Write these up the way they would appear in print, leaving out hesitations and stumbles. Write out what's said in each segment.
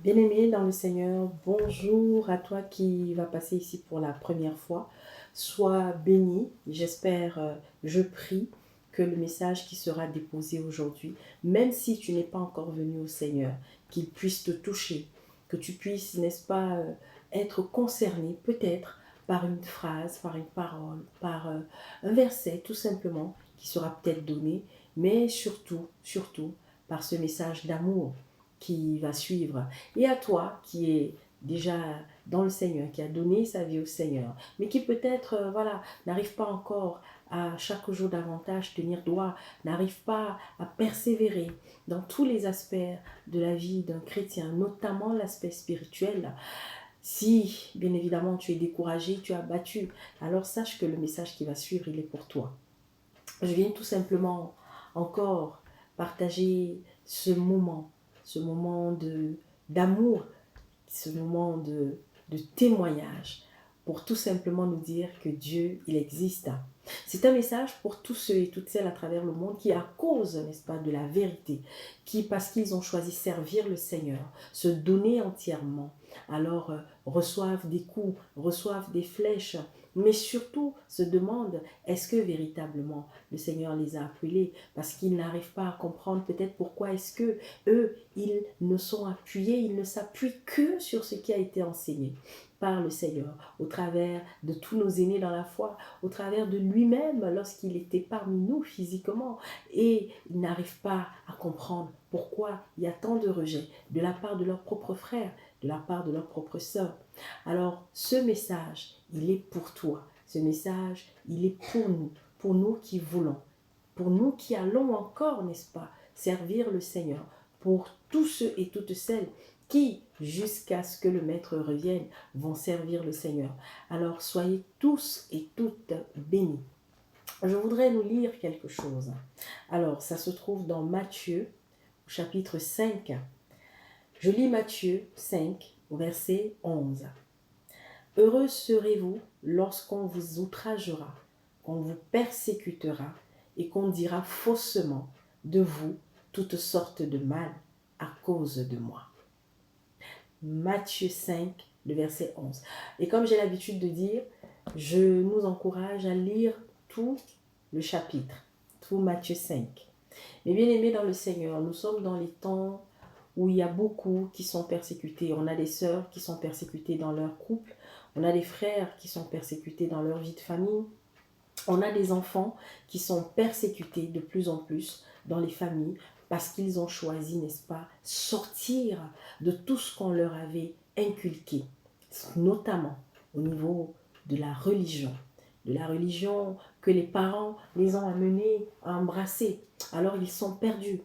Bien-aimé dans le Seigneur, bonjour à toi qui va passer ici pour la première fois. Sois béni, j'espère, je prie que le message qui sera déposé aujourd'hui, même si tu n'es pas encore venu au Seigneur, qu'il puisse te toucher, que tu puisses, n'est-ce pas, être concerné peut-être par une phrase, par une parole, par un verset tout simplement qui sera peut-être donné, mais surtout par ce message d'amour qui va suivre. Et à toi qui est déjà dans le Seigneur, qui a donné sa vie au Seigneur, mais qui peut-être, voilà, n'arrive pas encore à chaque jour davantage tenir droit, n'arrive pas à persévérer dans tous les aspects de la vie d'un chrétien, notamment l'aspect spirituel. Si, bien évidemment, tu es découragé, tu es abattu, alors sache que le message qui va suivre, il est pour toi. Je viens tout simplement encore partager ce moment d'amour, ce moment de témoignage, pour tout simplement nous dire que Dieu, il existe. C'est un message pour tous ceux et toutes celles à travers le monde qui, à cause, n'est-ce pas, de la vérité, qui, parce qu'ils ont choisi servir le Seigneur, se donner entièrement, alors reçoivent des coups, reçoivent des flèches, mais surtout se demandent, est-ce que véritablement le Seigneur les a appelés? Parce qu'ils n'arrivent pas à comprendre peut-être pourquoi est-ce que eux, ils ne sont appuyés, ils ne s'appuient que sur ce qui a été enseigné par le Seigneur, au travers de tous nos aînés dans la foi, au travers de lui-même lorsqu'il était parmi nous physiquement. Et ils n'arrivent pas à comprendre pourquoi il y a tant de rejet de la part de leurs propres frères, de la part de leurs propres sœurs. Alors, ce message, il est pour toi. Ce message, il est pour nous qui voulons, pour nous qui allons encore, n'est-ce pas, servir le Seigneur, pour tous ceux et toutes celles qui, jusqu'à ce que le Maître revienne, vont servir le Seigneur. Alors, soyez tous et toutes bénis. Je voudrais nous lire quelque chose. Alors, ça se trouve dans Matthieu, au chapitre 5. Je lis Matthieu 5, au verset 11. Heureux serez-vous lorsqu'on vous outragera, qu'on vous persécutera et qu'on dira faussement de vous toutes sortes de mal à cause de moi. Matthieu 5, le verset 11. Et comme j'ai l'habitude de dire, je nous encourage à lire tout le chapitre, tout Matthieu 5. Mais bien aimés dans le Seigneur, nous sommes dans les temps où il y a beaucoup qui sont persécutés. On a des sœurs qui sont persécutées dans leur couple, on a des frères qui sont persécutés dans leur vie de famille, on a des enfants qui sont persécutés de plus en plus dans les familles parce qu'ils ont choisi, n'est-ce pas, sortir de tout ce qu'on leur avait inculqué, notamment au niveau de la religion que les parents les ont amenés à embrasser. Alors ils sont perdus.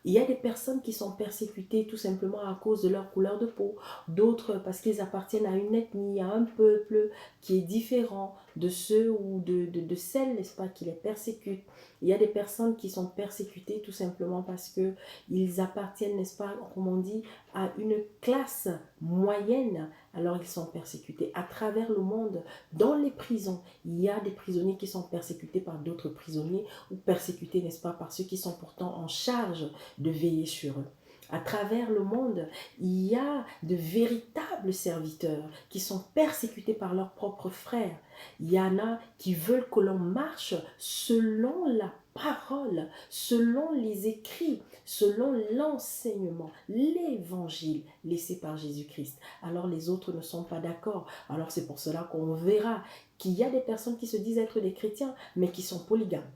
Il y a des personnes qui sont persécutées tout simplement à cause de leur couleur de peau, d'autres parce qu'ils appartiennent à une ethnie, à un peuple qui est différent de ceux ou de celles, n'est-ce pas, qui les persécutent. Il y a des personnes qui sont persécutées tout simplement parce qu'ils appartiennent, n'est-ce pas, comme on dit, à une classe moyenne, alors ils sont persécutés à travers le monde. Dans les prisons, il y a des prisonniers qui sont persécutés par d'autres prisonniers ou persécutés, n'est-ce pas, par ceux qui sont pourtant en charge de veiller sur eux. À travers le monde, il y a de véritables serviteurs qui sont persécutés par leurs propres frères. Il y en a qui veulent que l'on marche selon la parole, selon les écrits, selon l'enseignement, l'évangile laissé par Jésus-Christ. Alors les autres ne sont pas d'accord. Alors c'est pour cela qu'on verra qu'il y a des personnes qui se disent être des chrétiens, mais qui sont polygames.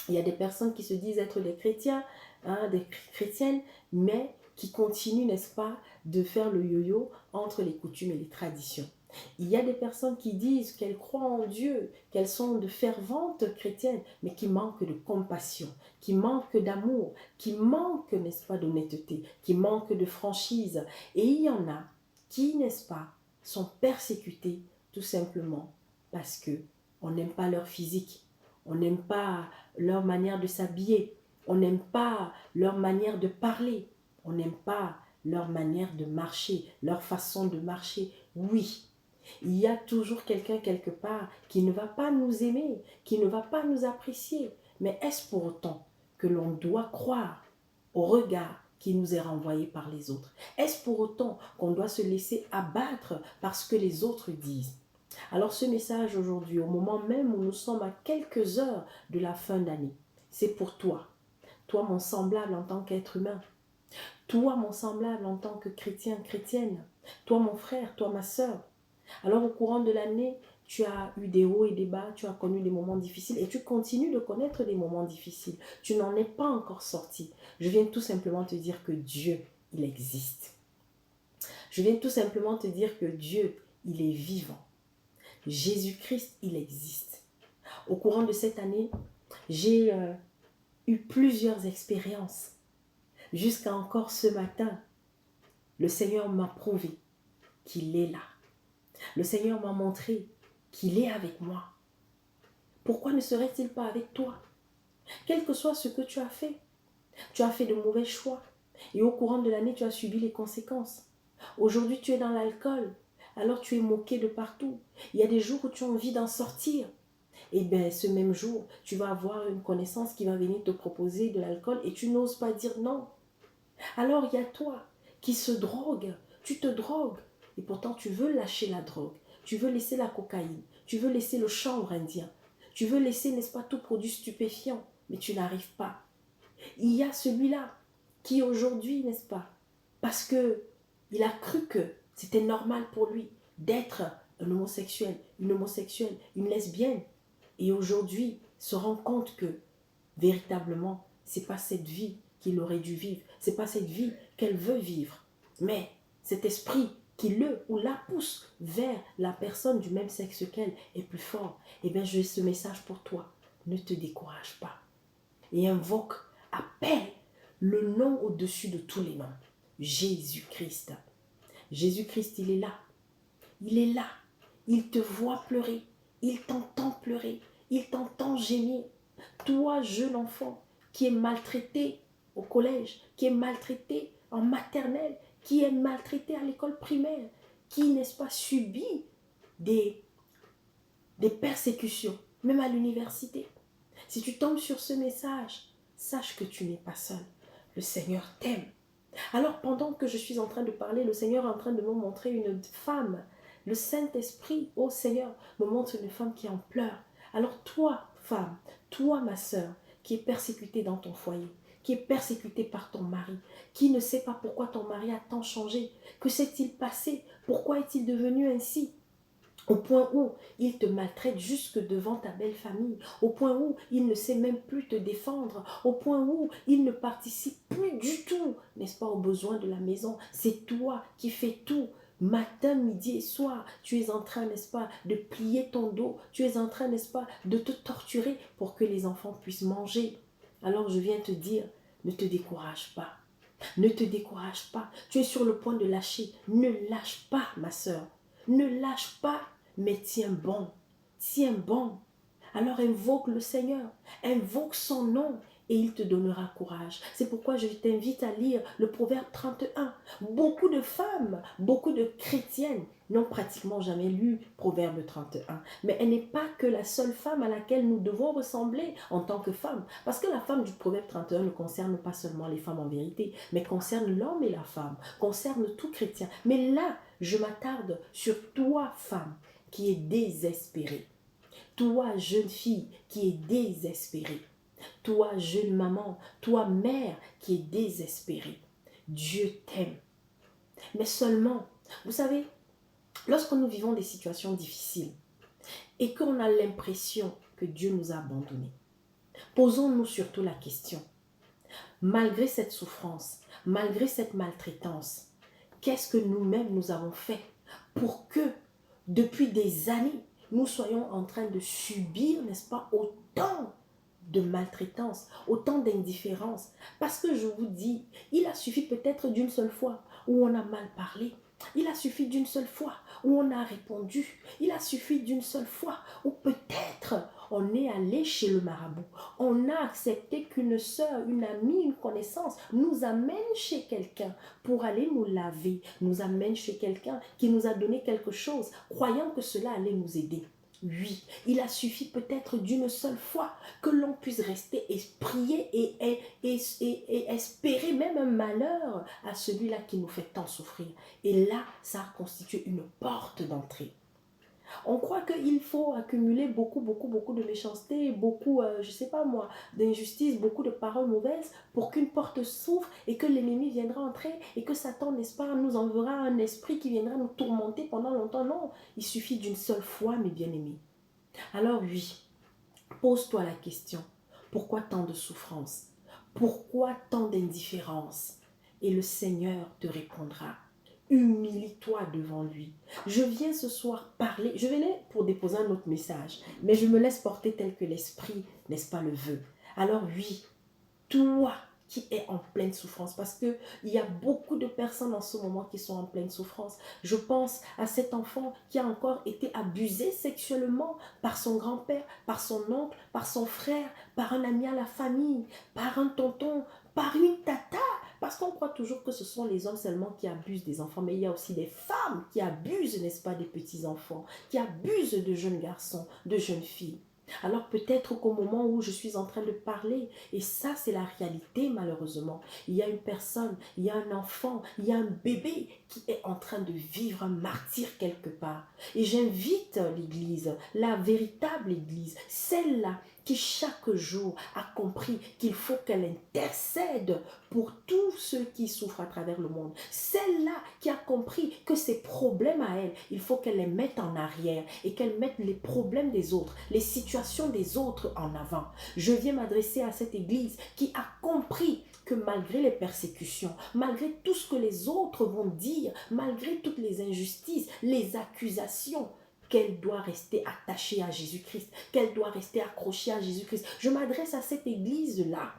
Il y a des personnes qui se disent être des chrétiens, des chrétiennes, mais qui continuent, n'est-ce pas, de faire le yo-yo entre les coutumes et les traditions. Il y a des personnes qui disent qu'elles croient en Dieu, qu'elles sont de ferventes chrétiennes, mais qui manquent de compassion, qui manquent d'amour, qui manquent, n'est-ce pas, d'honnêteté, qui manquent de franchise. Et il y en a qui, n'est-ce pas, sont persécutés tout simplement parce que on n'aime pas leur physique, on n'aime pas leur manière de s'habiller, on n'aime pas leur manière de parler, on n'aime pas leur manière de marcher, leur façon de marcher. Oui, il y a toujours quelqu'un quelque part qui ne va pas nous aimer, qui ne va pas nous apprécier. Mais est-ce pour autant que l'on doit croire au regard qui nous est renvoyé par les autres? Est-ce pour autant qu'on doit se laisser abattre par ce que les autres disent? Alors ce message aujourd'hui, au moment même où nous sommes à quelques heures de la fin d'année, c'est pour toi. Toi, mon semblable en tant qu'être humain. Toi, mon semblable en tant que chrétien, chrétienne. Toi, mon frère, toi, ma sœur. Alors au courant de l'année, tu as eu des hauts et des bas, tu as connu des moments difficiles et tu continues de connaître des moments difficiles. Tu n'en es pas encore sorti. Je viens tout simplement te dire que Dieu, il existe. Je viens tout simplement te dire que Dieu, il est vivant. Jésus-Christ, il existe. Au courant de cette année, j'ai eu plusieurs expériences. Jusqu'à encore ce matin, le Seigneur m'a prouvé qu'il est là. Le Seigneur m'a montré qu'il est avec moi. Pourquoi ne serait-il pas avec toi? Quel que soit ce que tu as fait de mauvais choix. Et au courant de l'année, tu as subi les conséquences. Aujourd'hui, tu es dans l'alcool. Alors tu es moqué de partout. Il y a des jours où tu as envie d'en sortir. Et bien, ce même jour, tu vas avoir une connaissance qui va venir te proposer de l'alcool et tu n'oses pas dire non. Alors, il y a toi qui se drogue. Tu te drogues. Et pourtant, tu veux lâcher la drogue. Tu veux laisser la cocaïne. Tu veux laisser le chanvre indien. Tu veux laisser, n'est-ce pas, tout produit stupéfiant. Mais tu n'arrives pas. Il y a celui-là qui aujourd'hui, n'est-ce pas, parce que il a cru que c'était normal pour lui d'être un homosexuel, une homosexuelle, une lesbienne. Et aujourd'hui, se rend compte que véritablement, c'est pas cette vie qu'il aurait dû vivre. C'est pas cette vie qu'elle veut vivre. Mais cet esprit qui le ou la pousse vers la personne du même sexe qu'elle est plus fort. Eh bien, j'ai ce message pour toi. Ne te décourage pas. Et invoque, appelle le nom au-dessus de tous les noms. Jésus-Christ. Jésus-Christ, il est là. Il est là. Il te voit pleurer. Il t'entend pleurer. Il t'entend gémir. Toi, jeune enfant, qui est maltraité au collège, qui est maltraité en maternelle, qui est maltraité à l'école primaire, qui, n'est-ce pas, subit des persécutions, même à l'université. Si tu tombes sur ce message, sache que tu n'es pas seul. Le Seigneur t'aime. Alors pendant que je suis en train de parler, le Seigneur est en train de me montrer une femme. Le Saint-Esprit, ô Seigneur, me montre une femme qui en pleure. Alors toi, femme, toi, ma sœur, qui est persécutée dans ton foyer, qui est persécutée par ton mari, qui ne sait pas pourquoi ton mari a tant changé, que s'est-il passé, pourquoi est-il devenu ainsi? Au point où il te maltraite jusque devant ta belle famille, au point où il ne sait même plus te défendre, au point où il ne participe plus du tout, n'est-ce pas, aux besoins de la maison. C'est toi qui fais tout. Matin, midi et soir, tu es en train, n'est-ce pas, de plier ton dos, tu es en train, n'est-ce pas, de te torturer pour que les enfants puissent manger. Alors je viens te dire, ne te décourage pas. Ne te décourage pas. Tu es sur le point de lâcher. Ne lâche pas, ma sœur. Ne lâche pas, mais tiens bon. Tiens bon. Alors invoque le Seigneur. Invoque son nom et il te donnera courage. C'est pourquoi je t'invite à lire le Proverbe 31. Beaucoup de femmes, beaucoup de chrétiennes n'ont pratiquement jamais lu Proverbe 31. Mais elle n'est pas que la seule femme à laquelle nous devons ressembler en tant que femme. Parce que la femme du Proverbe 31 ne concerne pas seulement les femmes en vérité, mais concerne l'homme et la femme, concerne tout chrétien. Mais là, je m'attarde sur toi, femme, qui est désespérée. Toi, jeune fille, qui est désespérée. Toi, jeune maman, toi, mère, qui est désespérée. Dieu t'aime. Mais seulement, vous savez, lorsque nous vivons des situations difficiles et qu'on a l'impression que Dieu nous a abandonnés, posons-nous surtout la question, malgré cette souffrance, malgré cette maltraitance, qu'est-ce que nous-mêmes nous avons fait pour que, depuis des années, nous soyons en train de subir, n'est-ce pas, autant de maltraitance, autant d'indifférence. Parce que je vous dis, il a suffi peut-être d'une seule fois où on a mal parlé. Il a suffi d'une seule fois où on a répondu. Il a suffi d'une seule fois où peut-être on est allé chez le marabout. On a accepté qu'une sœur, une amie, une connaissance nous amène chez quelqu'un pour aller nous laver. Nous amène chez quelqu'un qui nous a donné quelque chose, croyant que cela allait nous aider. Oui, il a suffi peut-être d'une seule fois que l'on puisse rester et prier et espérer même un malheur à celui-là qui nous fait tant souffrir. Et là, ça constitue une porte d'entrée. On croit qu'il faut accumuler beaucoup de méchanceté, beaucoup, je sais pas moi, d'injustice, beaucoup de paroles mauvaises pour qu'une porte s'ouvre et que l'ennemi viendra entrer et que Satan, n'est-ce pas, nous enverra un esprit qui viendra nous tourmenter pendant longtemps. Non, il suffit d'une seule fois, mes bien-aimés. Alors oui, pose-toi la question, pourquoi tant de souffrance? Pourquoi tant d'indifférence? Et le Seigneur te répondra. Humilie-toi devant lui. Je viens ce soir parler, je venais pour déposer un autre message, mais je me laisse porter tel que l'Esprit, n'est-ce pas, le veut. Alors oui, toi qui es en pleine souffrance, parce qu'il y a beaucoup de personnes en ce moment qui sont en pleine souffrance. Je pense à cet enfant qui a encore été abusé sexuellement par son grand-père, par son oncle, par son frère, par un ami à la famille, par un tonton, par une tata. Parce qu'on croit toujours que ce sont les hommes seulement qui abusent des enfants, mais il y a aussi des femmes qui abusent, n'est-ce pas, des petits-enfants, qui abusent de jeunes garçons, de jeunes filles. Alors peut-être qu'au moment où je suis en train de parler, et ça c'est la réalité malheureusement, il y a une personne, il y a un enfant, il y a un bébé qui est en train de vivre un martyr quelque part. Et j'invite l'Église, la véritable Église, celle-là qui chaque jour a compris qu'il faut qu'elle intercède pour tous ceux qui souffrent à travers le monde. Celle-là qui a compris que ses problèmes à elle, il faut qu'elle les mette en arrière et qu'elle mette les problèmes des autres, les situations des autres en avant. Je viens m'adresser à cette église qui a compris que malgré les persécutions, malgré tout ce que les autres vont dire, malgré toutes les injustices, les accusations, qu'elle doit rester attachée à Jésus-Christ, qu'elle doit rester accrochée à Jésus-Christ. Je m'adresse à cette église-là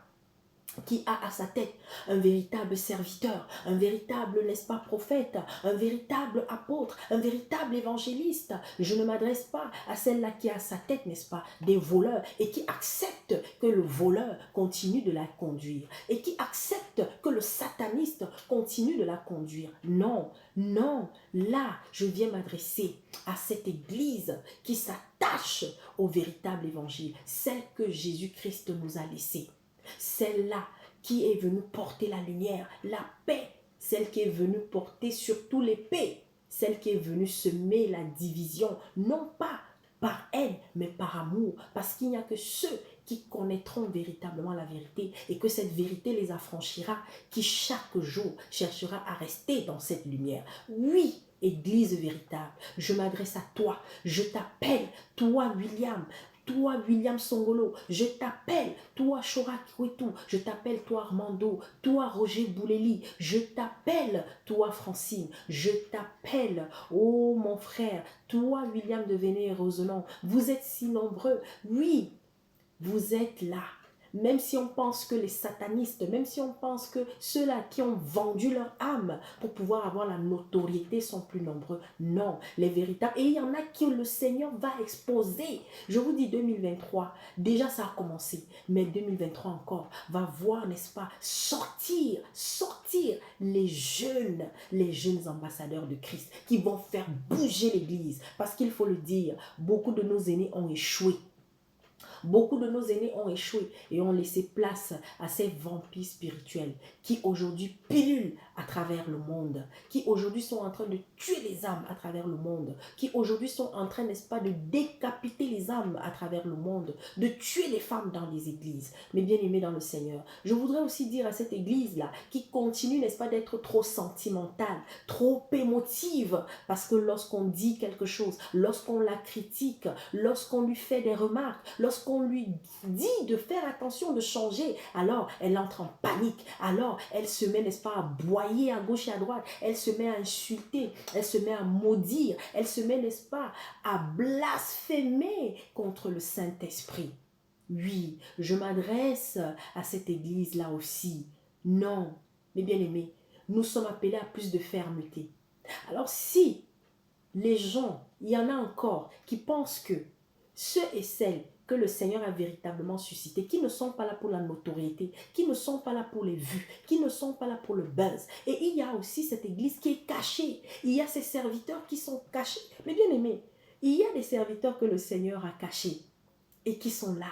qui a à sa tête un véritable serviteur, un véritable, n'est-ce pas, prophète, un véritable apôtre, un véritable évangéliste. Je ne m'adresse pas à celle-là qui a à sa tête, n'est-ce pas, des voleurs et qui accepte que le voleur continue de la conduire et qui accepte que le sataniste continue de la conduire. Non, non, là, je viens m'adresser à cette église qui s'attache au véritable évangile, celle que Jésus-Christ nous a laissée. Celle-là qui est venue porter la lumière, la paix, celle qui est venue porter surtout l'épée, celle qui est venue semer la division, non pas par haine, mais par amour, parce qu'il n'y a que ceux qui connaîtront véritablement la vérité et que cette vérité les affranchira, qui chaque jour cherchera à rester dans cette lumière. Oui, Église véritable, je m'adresse à toi, je t'appelle, toi William, toi, William Songolo, je t'appelle. Toi, Chora Kwetu, je t'appelle. Toi, Armando. Toi, Roger Bouleli, je t'appelle. Toi, Francine, je t'appelle. Oh, mon frère, toi, William de Véné et Roseland, vous êtes si nombreux. Oui, vous êtes là. Même si on pense que les satanistes, même si on pense que ceux-là qui ont vendu leur âme pour pouvoir avoir la notoriété sont plus nombreux. Non, les véritables. Et il y en a qui le Seigneur va exposer. Je vous dis 2023, déjà ça a commencé. Mais 2023 encore va voir, n'est-ce pas, sortir les jeunes ambassadeurs de Christ qui vont faire bouger l'église. Parce qu'il faut le dire, beaucoup de nos aînés ont échoué. Beaucoup de nos aînés ont échoué et ont laissé place à ces vampires spirituels qui aujourd'hui pilulent à travers le monde, qui aujourd'hui sont en train de tuer les âmes à travers le monde, qui aujourd'hui sont en train, n'est-ce pas, de décapiter les âmes à travers le monde, de tuer les femmes dans les églises. Mais bien aimés dans le Seigneur, je voudrais aussi dire à cette église-là qui continue, n'est-ce pas, d'être trop sentimentale, trop émotive, parce que lorsqu'on dit quelque chose, lorsqu'on la critique, lorsqu'on lui fait des remarques, lorsqu'on lui dit de faire attention, de changer, alors elle entre en panique, alors elle se met, n'est-ce pas, à boyer à gauche et à droite, elle se met à insulter, elle se met à maudire, elle se met, n'est-ce pas, à blasphémer contre le Saint-Esprit. Oui, je m'adresse à cette église-là aussi. Non, mes bien-aimés, nous sommes appelés à plus de fermeté. Alors si les gens, il y en a encore qui pensent que ceux et celles que le Seigneur a véritablement suscités, qui ne sont pas là pour la notoriété, qui ne sont pas là pour les vues, qui ne sont pas là pour le buzz. Et il y a aussi cette église qui est cachée. Il y a ces serviteurs qui sont cachés. Mais bien aimés, Il y a des serviteurs que le Seigneur a cachés et qui sont là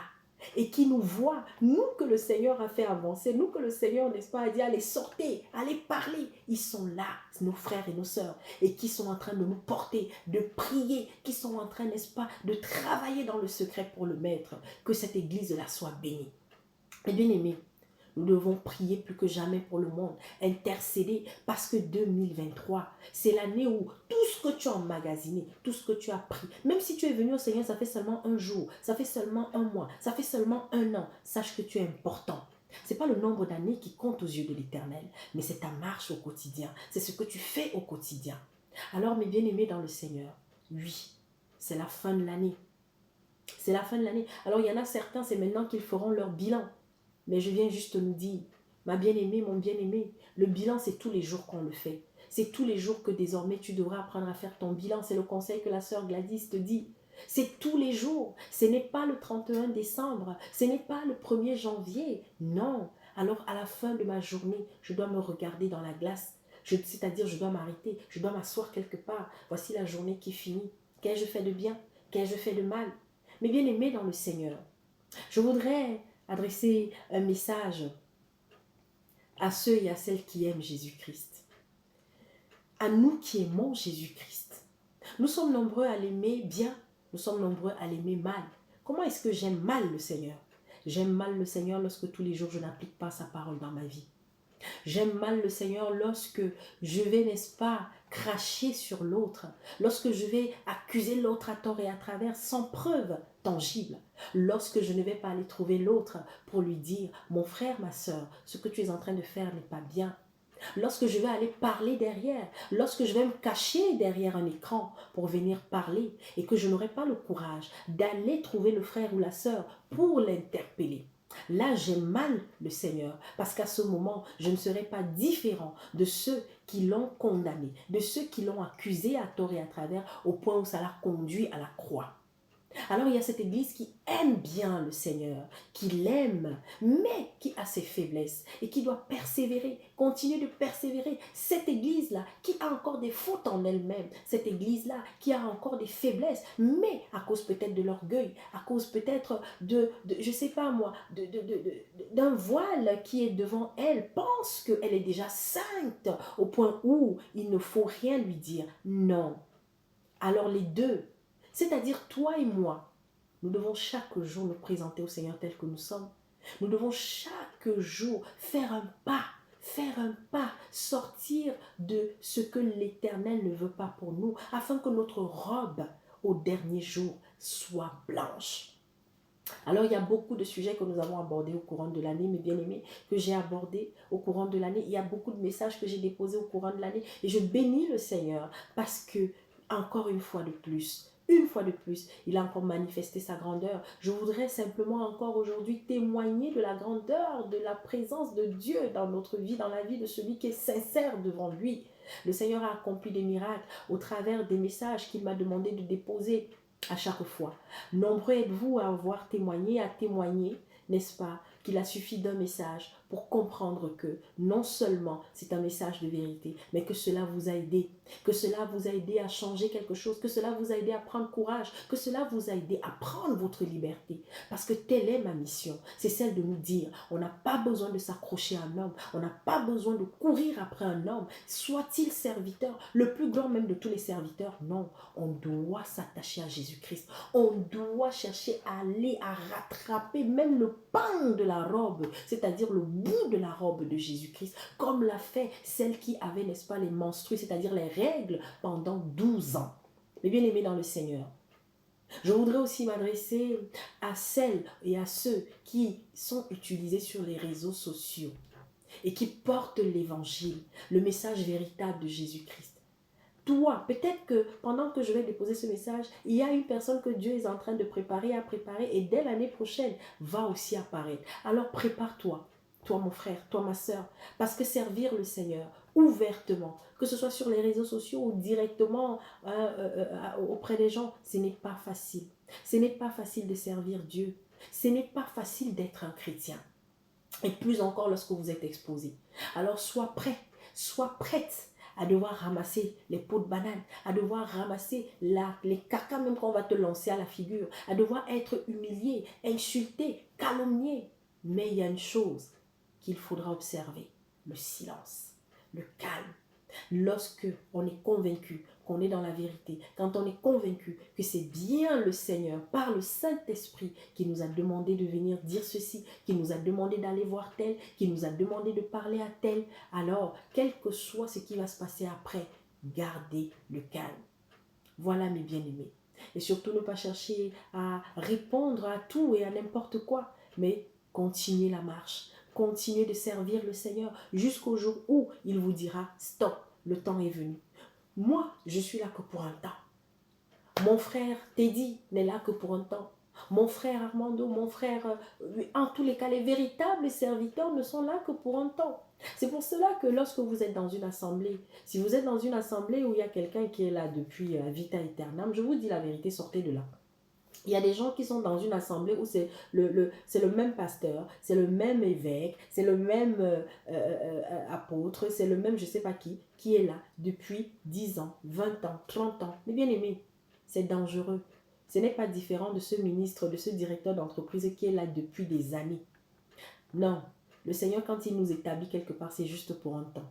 et qui nous voient, nous que le Seigneur a fait avancer, nous que le Seigneur, n'est-ce pas, a dit allez sortez, allez parler. Ils sont là, nos frères et nos sœurs, et qui sont en train de nous porter, de prier, qui sont en train, n'est-ce pas, de travailler dans le secret pour le Maître, que cette église-là soit bénie. Et bien aimé, nous devons prier plus que jamais pour le monde, intercéder, parce que 2023, c'est l'année où tout ce que tu as emmagasiné, tout ce que tu as pris, même si tu es venu au Seigneur, ça fait seulement un jour, ça fait seulement un mois, ça fait seulement un an, sache que tu es important. Ce n'est pas le nombre d'années qui compte aux yeux de l'Éternel, mais c'est ta marche au quotidien, c'est ce que tu fais au quotidien. Alors mes bien-aimés dans le Seigneur, oui, c'est la fin de l'année. C'est la fin de l'année. Alors il y en a certains, c'est maintenant qu'ils feront leur bilan. Mais je viens juste nous dire, ma bien-aimée, mon bien-aimé, le bilan, c'est tous les jours qu'on le fait. C'est tous les jours que désormais tu devras apprendre à faire ton bilan. C'est le conseil que la sœur Gladys te dit. C'est tous les jours. Ce n'est pas le 31 décembre. Ce n'est pas le 1er janvier. Non. Alors à la fin de ma journée, je dois me regarder dans la glace. C'est-à-dire, je dois m'arrêter. Je dois m'asseoir quelque part. Voici la journée qui finit. Qu'ai-je fait de bien? Qu'ai-je fait de mal? Mais bien aimé dans le Seigneur, je voudrais adresser un message à ceux et à celles qui aiment Jésus-Christ. À nous qui aimons Jésus-Christ. Nous sommes nombreux à l'aimer bien, nous sommes nombreux à l'aimer mal. Comment est-ce que j'aime mal le Seigneur? J'aime mal le Seigneur lorsque tous les jours je n'applique pas sa parole dans ma vie. J'aime mal le Seigneur lorsque je vais, n'est-ce pas, cracher sur l'autre, lorsque je vais accuser l'autre à tort et à travers sans preuve tangible, lorsque je ne vais pas aller trouver l'autre pour lui dire, mon frère, ma soeur, ce que tu es en train de faire n'est pas bien. Lorsque je vais aller parler derrière, lorsque je vais me cacher derrière un écran pour venir parler et que je n'aurai pas le courage d'aller trouver le frère ou la sœur pour l'interpeller. Là, j'aime mal le Seigneur parce qu'à ce moment, je ne serai pas différent de ceux qui l'ont condamné, de ceux qui l'ont accusé à tort et à travers au point où ça l'a conduit à la croix. Alors il y a cette église qui aime bien le Seigneur, qui l'aime, mais qui a ses faiblesses et qui doit persévérer, continuer de persévérer. Cette église-là qui a encore des fautes en elle-même, cette église-là qui a encore des faiblesses, mais à cause peut-être de l'orgueil, à cause peut-être je sais pas moi, d'un voile qui est devant elle, pense qu'elle est déjà sainte au point où il ne faut rien lui dire. Non. Alors les deux, c'est-à-dire toi et moi, nous devons chaque jour nous présenter au Seigneur tel que nous sommes. Nous devons chaque jour faire un pas, sortir de ce que l'Éternel ne veut pas pour nous, afin que notre robe au dernier jour soit blanche. Alors, il y a beaucoup de sujets que nous avons abordés au courant de l'année, mes bien-aimés, que j'ai abordés au courant de l'année. Il y a beaucoup de messages que j'ai déposés au courant de l'année et je bénis le Seigneur parce que, encore une fois de plus, il a encore manifesté sa grandeur. Je voudrais simplement encore aujourd'hui témoigner de la grandeur, de la présence de Dieu dans notre vie, dans la vie de celui qui est sincère devant lui. Le Seigneur a accompli des miracles au travers des messages qu'il m'a demandé de déposer à chaque fois. Nombreux êtes-vous à avoir témoigné, à témoigner, n'est-ce pas, qu'il a suffi d'un message pour comprendre que non seulement c'est un message de vérité, mais que cela vous a aidé, que cela vous a aidé à changer quelque chose, que cela vous a aidé à prendre courage, que cela vous a aidé à prendre votre liberté. Parce que telle est ma mission, c'est celle de nous dire, on n'a pas besoin de s'accrocher à un homme, on n'a pas besoin de courir après un homme, soit-il serviteur, le plus grand même de tous les serviteurs, non, on doit s'attacher à Jésus-Christ, on doit chercher à aller, à rattraper même le pan de la robe, c'est-à-dire le bout de la robe de Jésus-Christ, comme l'a fait celle qui avait, n'est-ce pas, les menstrues, c'est-à-dire les règles pendant 12 ans. Mais bien aimés dans le Seigneur, je voudrais aussi m'adresser à celles et à ceux qui sont utilisés sur les réseaux sociaux et qui portent l'évangile, le message véritable de Jésus-Christ. Toi, peut-être que pendant que je vais déposer ce message, il y a une personne que Dieu est en train de préparer, et dès l'année prochaine, va aussi apparaître. Alors prépare-toi, toi mon frère, toi ma soeur, parce que servir le Seigneur ouvertement, que ce soit sur les réseaux sociaux ou directement auprès des gens, ce n'est pas facile. Ce n'est pas facile de servir Dieu. Ce n'est pas facile d'être un chrétien. Et plus encore lorsque vous êtes exposé. Alors sois prêt, sois prête à devoir ramasser les pots de banane, à devoir ramasser les caca même qu'on va te lancer à la figure, à devoir être humilié, insulté, calomnié. Mais il y a une chose qu'il faudra observer, le silence, le calme. Lorsque on est convaincu qu'on est dans la vérité, quand on est convaincu que c'est bien le Seigneur, par le Saint-Esprit, qui nous a demandé de venir dire ceci, qui nous a demandé d'aller voir tel, qui nous a demandé de parler à tel, alors, quel que soit ce qui va se passer après, gardez le calme. Voilà mes bien-aimés. Et surtout ne pas chercher à répondre à tout et à n'importe quoi, mais continuez la marche. Continuez de servir le Seigneur jusqu'au jour où il vous dira stop, le temps est venu. Moi, je suis là que pour un temps. Mon frère Teddy n'est là que pour un temps. Mon frère Armando, mon frère, en tous les cas, les véritables serviteurs ne sont là que pour un temps. C'est pour cela que lorsque vous êtes dans une assemblée, si vous êtes dans une assemblée où il y a quelqu'un qui est là depuis vita aeternam, je vous dis la vérité, sortez de là. Il y a des gens qui sont dans une assemblée où c'est le même pasteur, c'est le même évêque, c'est le même apôtre, c'est le même je ne sais pas qui est là depuis 10 ans, 20 ans, 30 ans. Mais bien aimé, c'est dangereux. Ce n'est pas différent de ce ministre, de ce directeur d'entreprise qui est là depuis des années. Non, le Seigneur, quand il nous établit quelque part, c'est juste pour un temps.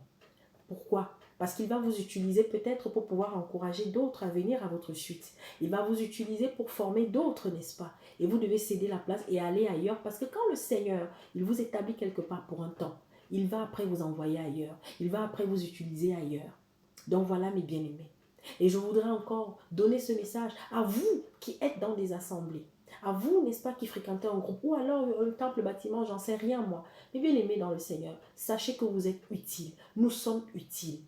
Pourquoi? Parce qu'il va vous utiliser peut-être pour pouvoir encourager d'autres à venir à votre suite. Il va vous utiliser pour former d'autres, n'est-ce pas? Et vous devez céder la place et aller ailleurs. Parce que quand le Seigneur, il vous établit quelque part pour un temps, il va après vous envoyer ailleurs. Il va après vous utiliser ailleurs. Donc voilà mes bien-aimés. Et je voudrais encore donner ce message à vous qui êtes dans des assemblées. À vous, n'est-ce pas, qui fréquentez un groupe ou alors un temple, bâtiment, j'en sais rien moi. Mais bien aimés dans le Seigneur, sachez que vous êtes utiles. Nous sommes utiles.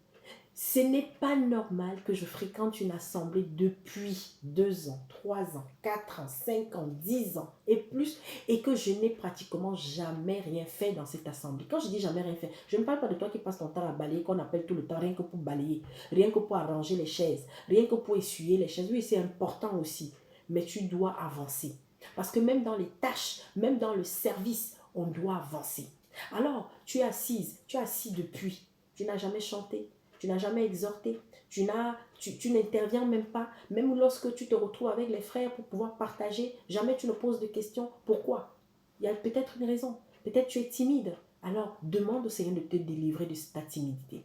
Ce n'est pas normal que je fréquente une assemblée depuis 2 ans, 3 ans, 4 ans, 5 ans, 10 ans et plus et que je n'ai pratiquement jamais rien fait dans cette assemblée. Quand je dis jamais rien fait, je ne parle pas de toi qui passes ton temps à balayer, qu'on appelle tout le temps, rien que pour balayer, rien que pour arranger les chaises, rien que pour essuyer les chaises. Oui, c'est important aussi, mais tu dois avancer. Parce que même dans les tâches, même dans le service, on doit avancer. Alors, tu es assise, tu es assis depuis, tu n'as jamais chanté, tu n'as jamais exhorté, tu n'interviens même pas, même lorsque tu te retrouves avec les frères pour pouvoir partager, jamais tu ne poses de questions. Pourquoi? Il y a peut-être une raison, peut-être tu es timide. Alors, demande au Seigneur de te délivrer de ta timidité.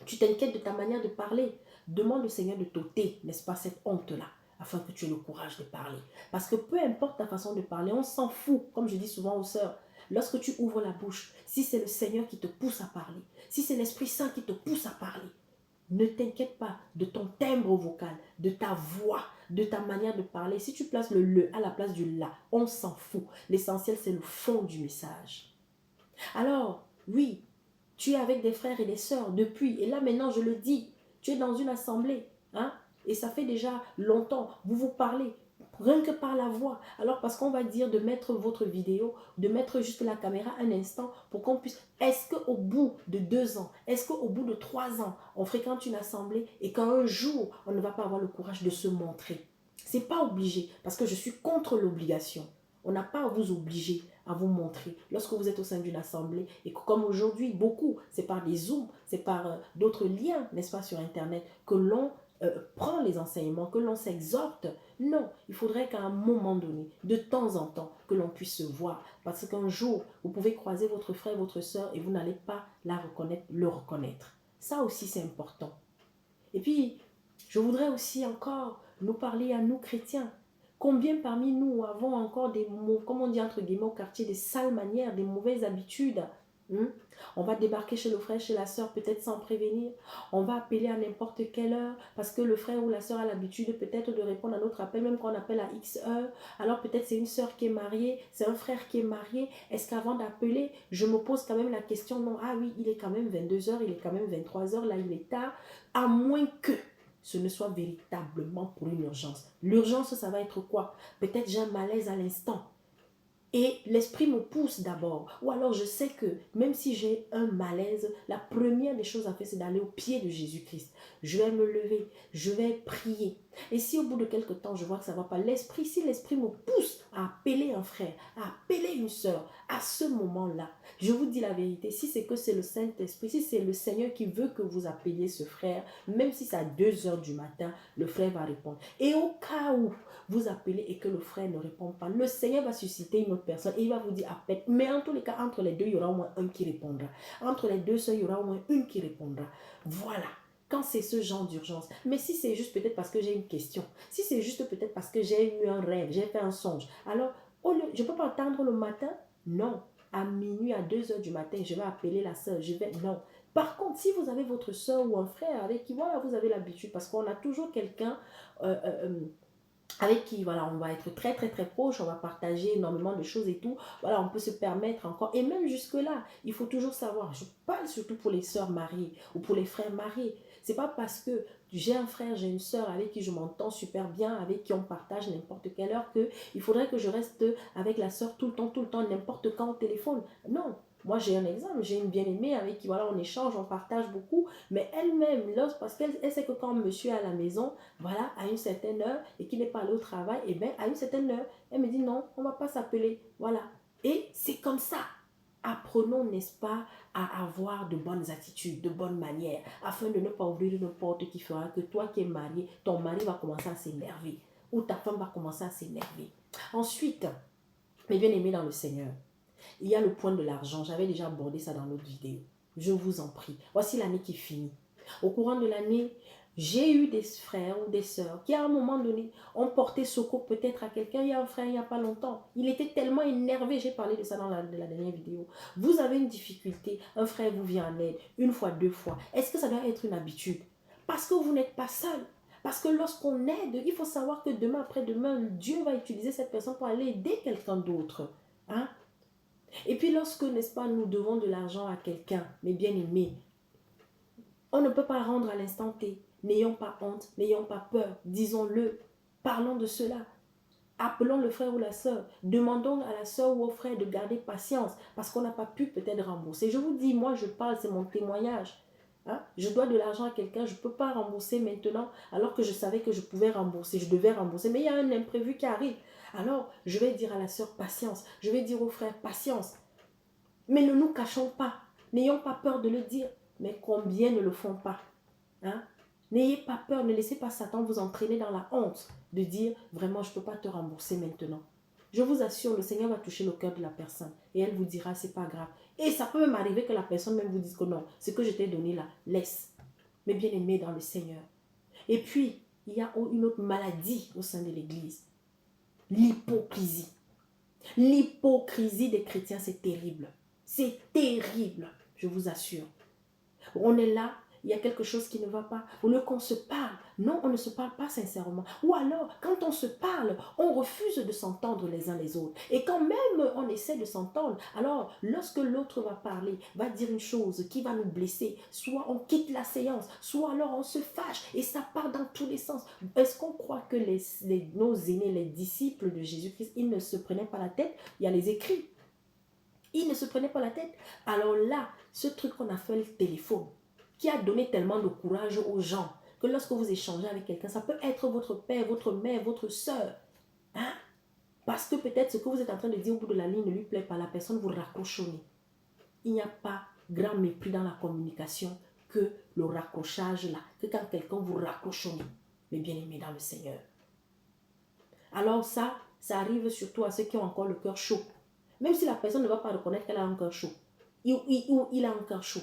Tu t'inquiètes de ta manière de parler, demande au Seigneur de t'ôter, n'est-ce pas, cette honte-là, afin que tu aies le courage de parler. Parce que peu importe ta façon de parler, on s'en fout, comme je dis souvent aux sœurs. Lorsque tu ouvres la bouche, si c'est le Seigneur qui te pousse à parler, si c'est l'Esprit Saint qui te pousse à parler, ne t'inquiète pas de ton timbre vocal, de ta voix, de ta manière de parler. Si tu places le à la place du la, on s'en fout. L'essentiel, c'est le fond du message. Alors, oui, tu es avec des frères et des sœurs depuis, et là maintenant je le dis, tu es dans une assemblée, hein, et ça fait déjà longtemps, vous vous parlez, rien que par la voix. Alors parce qu'on va dire de mettre votre vidéo, de mettre juste la caméra un instant pour qu'on puisse... Est-ce qu'au bout de 2 ans, est-ce qu'au bout de 3 ans, on fréquente une assemblée et qu'un jour, on ne va pas avoir le courage de se montrer? C'est pas obligé, parce que je suis contre l'obligation. On n'a pas à vous obliger à vous montrer. Lorsque vous êtes au sein d'une assemblée, et que comme aujourd'hui, beaucoup, c'est par des Zooms, c'est par d'autres liens, n'est-ce pas, sur Internet, que l'on prend les enseignements, que l'on s'exhorte. Non, il faudrait qu'à un moment donné, de temps en temps, que l'on puisse se voir. Parce qu'un jour, vous pouvez croiser votre frère, votre soeur, et vous n'allez pas la reconnaître, le reconnaître. Ça aussi, c'est important. Et puis, je voudrais aussi encore nous parler à nous chrétiens. Combien parmi nous avons encore des mots, comme on dit entre guillemets au quartier, des sales manières, des mauvaises habitudes? On va débarquer chez le frère, chez la soeur, peut-être sans prévenir. On va appeler à n'importe quelle heure parce que le frère ou la soeur a l'habitude peut-être de répondre à notre appel, même quand on appelle à X heure. Alors peut-être c'est une soeur qui est mariée, c'est un frère qui est marié. Est-ce qu'avant d'appeler, je me pose quand même la question, non, ah oui, il est quand même 22 heures, il est quand même 23 heures, là il est tard. À moins que ce ne soit véritablement pour une urgence. L'urgence, ça va être quoi? Peut-être j'ai un malaise à l'instant. Et l'esprit me pousse d'abord. Ou alors je sais que même si j'ai un malaise, la première des choses à faire, c'est d'aller au pied de Jésus-Christ. Je vais me lever, je vais prier. Et si au bout de quelque temps, je vois que ça ne va pas, l'esprit, si l'esprit me pousse à appeler un frère, à appeler une sœur, à ce moment-là, je vous dis la vérité, si c'est que c'est le Saint-Esprit, si c'est le Seigneur qui veut que vous appeliez ce frère, même si c'est à 2 heures du matin, le frère va répondre. Et au cas où vous appelez et que le frère ne répond pas, le Seigneur va susciter une autre personne et il va vous dire appelle. Mais en tous les cas, entre les deux, il y aura au moins un qui répondra. Entre les deux sœurs, il y aura au moins une qui répondra. Voilà. Quand c'est ce genre d'urgence. Mais si c'est juste peut-être parce que j'ai une question, si c'est juste peut-être parce que j'ai eu un rêve, j'ai fait un songe, alors je ne peux pas attendre le matin. Non. À minuit, à 2 heures du matin, je vais appeler la sœur. Non. Par contre, si vous avez votre sœur ou un frère avec qui, voilà, vous avez l'habitude, parce qu'on a toujours quelqu'un avec qui, voilà, on va être très, très, très proche, on va partager énormément de choses et tout. Voilà, on peut se permettre encore. Et même jusque-là, il faut toujours savoir, je parle surtout pour les sœurs mariées ou pour les frères mariés. C'est pas parce que j'ai un frère, j'ai une sœur avec qui je m'entends super bien, avec qui on partage n'importe quelle heure, que il faudrait que je reste avec la sœur tout le temps, n'importe quand au téléphone. Non. Moi, j'ai un exemple, j'ai une bien-aimée avec qui, voilà, on échange, on partage beaucoup, mais elle-même, parce qu'elle sait que quand monsieur est à la maison, voilà, à une certaine heure, et qu'il n'est pas allé au travail, et bien, à une certaine heure, elle me dit non, on ne va pas s'appeler, voilà. Et c'est comme ça. Apprenons, n'est-ce pas, à avoir de bonnes attitudes, de bonnes manières, afin de ne pas ouvrir une porte qui fera que toi qui es marié, ton mari va commencer à s'énerver, ou ta femme va commencer à s'énerver. Ensuite, mes bien-aimés dans le Seigneur, il y a le point de l'argent. J'avais déjà abordé ça dans l'autre vidéo. Je vous en prie. Voici l'année qui finit. Au courant de l'année, j'ai eu des frères ou des sœurs qui, à un moment donné, ont porté secours peut-être à quelqu'un. Il y a un frère, il n'y a pas longtemps. Il était tellement énervé. J'ai parlé de ça dans la dernière vidéo. Vous avez une difficulté. Un frère vous vient en aide une fois, 2 fois. Est-ce que ça doit être une habitude? Parce que vous n'êtes pas seul. Parce que lorsqu'on aide, il faut savoir que demain, après-demain, Dieu va utiliser cette personne pour aller aider quelqu'un d'autre. Hein? Et puis lorsque, n'est-ce pas, nous devons de l'argent à quelqu'un, mes bien-aimés, on ne peut pas rendre à l'instant T. N'ayons pas honte, n'ayons pas peur, disons-le, parlons de cela. Appelons le frère ou la sœur, demandons à la sœur ou au frère de garder patience parce qu'on n'a pas pu peut-être rembourser. Je vous dis, moi je parle, c'est mon témoignage. Hein? Je dois de l'argent à quelqu'un, je ne peux pas rembourser maintenant alors que je savais que je pouvais rembourser, je devais rembourser, mais il y a un imprévu qui arrive. Alors, je vais dire à la sœur patience, je vais dire au frère patience. Mais ne nous cachons pas, n'ayons pas peur de le dire, mais combien ne le font pas, hein? N'ayez pas peur, ne laissez pas Satan vous entraîner dans la honte de dire vraiment je ne peux pas te rembourser maintenant. Je vous assure, le Seigneur va toucher le cœur de la personne et elle vous dira c'est pas grave. Et ça peut même arriver que la personne même vous dise que non, ce que je t'ai donné là, laisse. Mais bien aimé dans le Seigneur. Et puis, il y a une autre maladie au sein de l'Église, l'hypocrisie. L'hypocrisie des chrétiens, c'est terrible. C'est terrible, je vous assure. On est là, il y a quelque chose qui ne va pas. Au lieu qu'on se parle, non, on ne se parle pas sincèrement. Ou alors, quand on se parle, on refuse de s'entendre les uns les autres. Et quand même on essaie de s'entendre, alors lorsque l'autre va parler, va dire une chose qui va nous blesser, soit on quitte la séance, soit alors on se fâche et ça part dans tous les sens. Est-ce qu'on croit que nos aînés, les disciples de Jésus-Christ, ils ne se prenaient pas la tête? Il y a les écrits. Ils ne se prenaient pas la tête. Alors là, ce truc qu'on a fait le téléphone, qui a donné tellement de courage aux gens, que lorsque vous échangez avec quelqu'un, ça peut être votre père, votre mère, votre soeur. Hein? Parce que peut-être ce que vous êtes en train de dire au bout de la ligne ne lui plaît pas, la personne vous raccrochonne. Il n'y a pas grand mépris dans la communication que le raccrochage là, que quand quelqu'un vous raccrochonne, mais bien aimé dans le Seigneur. Alors ça arrive surtout à ceux qui ont encore le cœur chaud. Même si la personne ne va pas reconnaître qu'elle a un cœur chaud, ou il a un cœur chaud,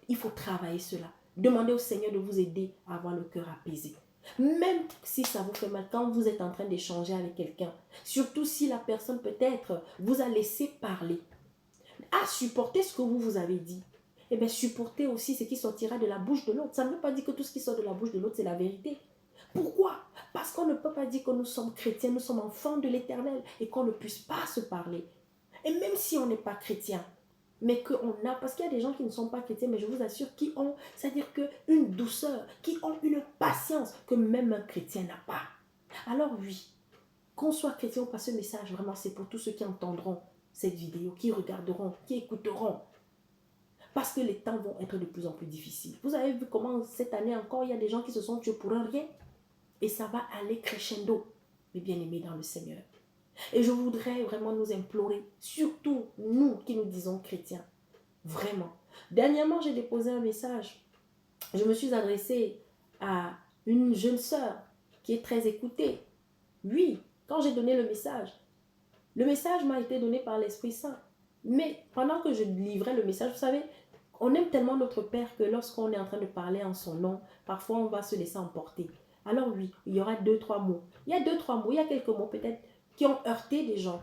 il faut travailler cela. Demandez au Seigneur de vous aider à avoir le cœur apaisé. Même si ça vous fait mal, quand vous êtes en train d'échanger avec quelqu'un, surtout si la personne peut-être vous a laissé parler, à supporter ce que vous avez dit, et bien supportez aussi ce qui sortira de la bouche de l'autre. Ça ne veut pas dire que tout ce qui sort de la bouche de l'autre, c'est la vérité. Pourquoi? Parce qu'on ne peut pas dire que nous sommes chrétiens, nous sommes enfants de l'Éternel et qu'on ne puisse pas se parler. Et même si on n'est pas chrétien, mais qu'on a, parce qu'il y a des gens qui ne sont pas chrétiens, mais je vous assure, qui ont, c'est-à-dire une douceur, qui ont une patience que même un chrétien n'a pas. Alors oui, qu'on soit chrétien ou pas, ce message, vraiment, c'est pour tous ceux qui entendront. cette vidéo, qui regarderont, qui écouteront. Parce que les temps vont être de plus en plus difficiles. Vous avez vu comment cette année encore, il y a des gens qui se sont tués pour un rien. Et ça va aller crescendo, mes bien-aimés dans le Seigneur. Et je voudrais vraiment nous implorer, surtout nous qui nous disons chrétiens, vraiment. Dernièrement, j'ai déposé un message. Je me suis adressée à une jeune sœur qui est très écoutée. Oui, quand j'ai donné le message m'a été donné par l'Esprit Saint. Mais pendant que je livrais le message, vous savez, on aime tellement notre Père que lorsqu'on est en train de parler en son nom, parfois on va se laisser emporter. Alors oui, il y aura 2-3 mots. Il y a 2-3 mots, il y a quelques mots peut-être qui ont heurté des gens.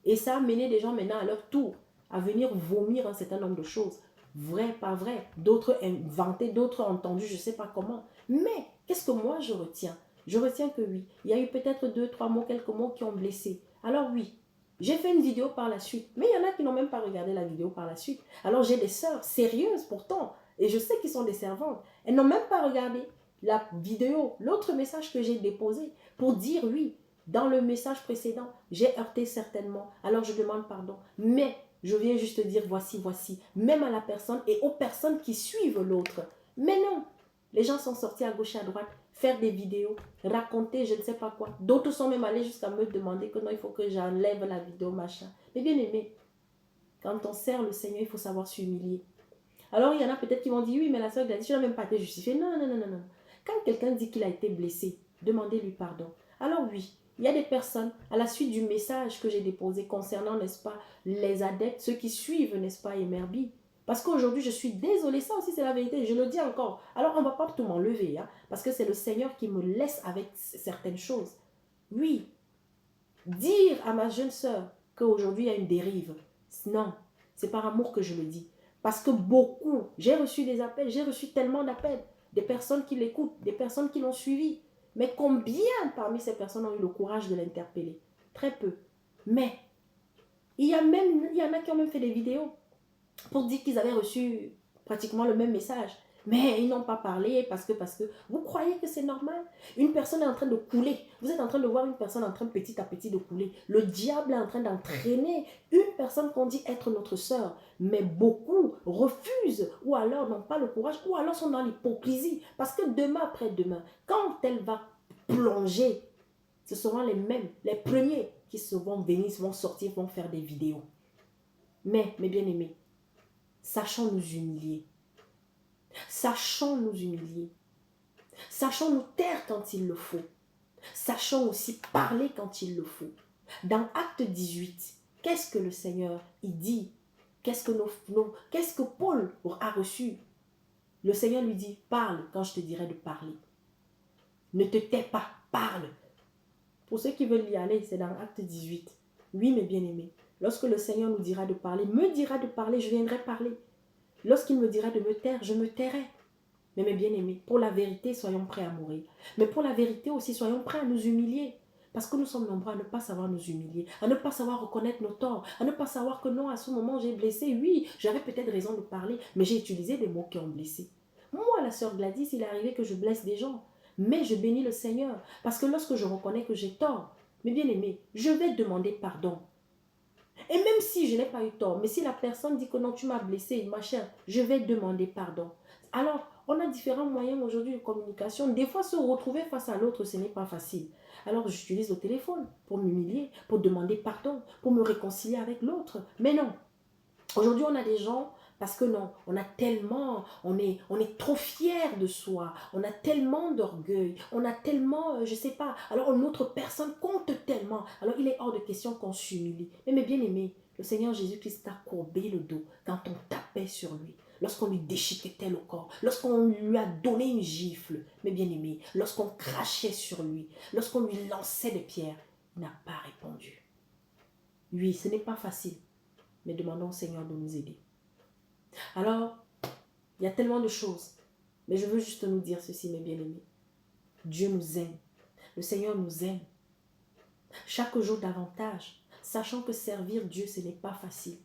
Et ça a mené des gens maintenant à leur tour à venir vomir un certain nombre de choses. Vrai, pas vrai. D'autres inventés, d'autres entendus, je ne sais pas comment. Mais qu'est-ce que moi je retiens? Je retiens que oui, il y a eu peut-être 2-3 mots, quelques mots qui ont blessé. Alors oui, j'ai fait une vidéo par la suite. Mais il y en a qui n'ont même pas regardé la vidéo par la suite. Alors j'ai des sœurs sérieuses pourtant. Et je sais qu'ils sont des servantes. Elles n'ont même pas regardé la vidéo, l'autre message que j'ai déposé pour dire oui, dans le message précédent, j'ai heurté certainement, alors je demande pardon. Mais je viens juste dire voici, voici, même à la personne et aux personnes qui suivent l'autre. Mais non, les gens sont sortis à gauche et à droite, faire des vidéos, raconter je ne sais pas quoi. D'autres sont même allés jusqu'à me demander que non, il faut que j'enlève la vidéo, machin. Mais bien aimé, quand on sert le Seigneur, il faut savoir s'humilier. Alors il y en a peut-être qui vont dire oui, mais la soeur Gladys, tu n'as même pas été justifiée. Non, non, non, non, non. Quand quelqu'un dit qu'il a été blessé, demandez-lui pardon. Alors oui, il y a des personnes, à la suite du message que j'ai déposé concernant, n'est-ce pas, les adeptes, ceux qui suivent, n'est-ce pas, Emerbi. Parce qu'aujourd'hui, je suis désolée, ça aussi c'est la vérité, je le dis encore. Alors on ne va pas tout m'enlever, hein, parce que c'est le Seigneur qui me laisse avec certaines choses. Oui, dire à ma jeune sœur qu'aujourd'hui il y a une dérive, non, c'est par amour que je le dis. Parce que beaucoup, j'ai reçu des appels, j'ai reçu tellement d'appels, des personnes qui l'écoutent, des personnes qui l'ont suivi. Mais combien parmi ces personnes ont eu le courage de l'interpeller? Très peu. Mais il y en a qui ont même fait des vidéos pour dire qu'ils avaient reçu pratiquement le même message. Mais ils n'ont pas parlé parce que vous croyez que c'est normal? Une personne est en train de couler. Vous êtes en train de voir une personne en train petit à petit de couler. Le diable est en train d'entraîner une personne qu'on dit être notre sœur. Mais beaucoup refusent ou alors n'ont pas le courage ou alors sont dans l'hypocrisie. Parce que demain après demain, quand elle va plonger, ce seront les mêmes, les premiers qui se vont venir, vont sortir, vont faire des vidéos. Mais, mes bien-aimés, sachons nous humilier. Sachons nous humilier. Sachons nous taire quand il le faut. Sachons aussi parler quand il le faut. Dans Acte 18, qu'est-ce que le Seigneur il dit? Qu'est-ce que Paul a reçu? Le Seigneur lui dit, parle quand je te dirai de parler. Ne te tais pas, parle. Pour ceux qui veulent y aller, c'est dans Acte 18. Oui, mes bien-aimés, lorsque le Seigneur nous dira de parler, me dira de parler, je viendrai parler. Lorsqu'il me dira de me taire, je me tairai. Mais mes bien-aimés, pour la vérité, soyons prêts à mourir. Mais pour la vérité aussi, soyons prêts à nous humilier. Parce que nous sommes nombreux à ne pas savoir nous humilier, à ne pas savoir reconnaître nos torts, à ne pas savoir que non, à ce moment, j'ai blessé. Oui, j'avais peut-être raison de parler, mais j'ai utilisé des mots qui ont blessé. Moi, la sœur Gladys, il est arrivé que je blesse des gens. Mais je bénis le Seigneur. Parce que lorsque je reconnais que j'ai tort, mes bien-aimés, je vais demander pardon. Et même si je n'ai pas eu tort, mais si la personne dit que non, tu m'as blessé, machin, je vais demander pardon. Alors, on a différents moyens aujourd'hui de communication. Des fois, se retrouver face à l'autre, ce n'est pas facile. Alors, j'utilise le téléphone pour m'humilier, pour demander pardon, pour me réconcilier avec l'autre. Mais non. Aujourd'hui, on a des gens, parce que non, on est trop fiers de soi, on a tellement d'orgueil, on a tellement, je ne sais pas, alors une autre personne compte tellement, alors il est hors de question qu'on s'humilie. Mais mes bien-aimés, le Seigneur Jésus-Christ a courbé le dos quand on tapait sur lui, lorsqu'on lui déchiquetait le corps, lorsqu'on lui a donné une gifle, mes bien-aimés, lorsqu'on crachait sur lui, lorsqu'on lui lançait des pierres, il n'a pas répondu. Oui, ce n'est pas facile. Mais demandons au Seigneur de nous aider. Alors, il y a tellement de choses. Mais je veux juste nous dire ceci, mes bien-aimés. Dieu nous aime. Le Seigneur nous aime. Chaque jour davantage, sachant que servir Dieu, ce n'est pas facile.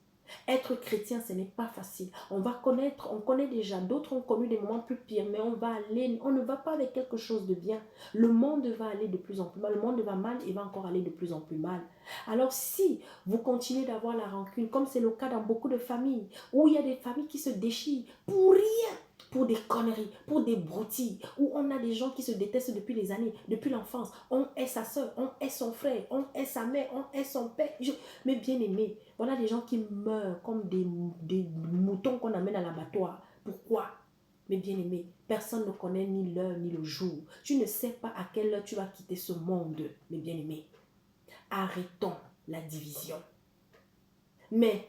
Être chrétien, ce n'est pas facile. On connaît déjà, d'autres ont connu des moments plus pires, mais on ne va pas avec quelque chose de bien. Le monde va aller de plus en plus mal, le monde va mal, il va encore aller de plus en plus mal. Alors si vous continuez d'avoir la rancune, comme c'est le cas dans beaucoup de familles, où il y a des familles qui se déchirent pour rien, pour des conneries, pour des broutilles, où on a des gens qui se détestent depuis des années, depuis l'enfance. On est sa soeur, on est son frère, on est sa mère, on est son père. Mais bien aimé, voilà des gens qui meurent comme des moutons qu'on amène à l'abattoir. Pourquoi? Mais bien aimé, personne ne connaît ni l'heure ni le jour. Tu ne sais pas à quelle heure tu vas quitter ce monde. Mais bien aimé, arrêtons la division. Mais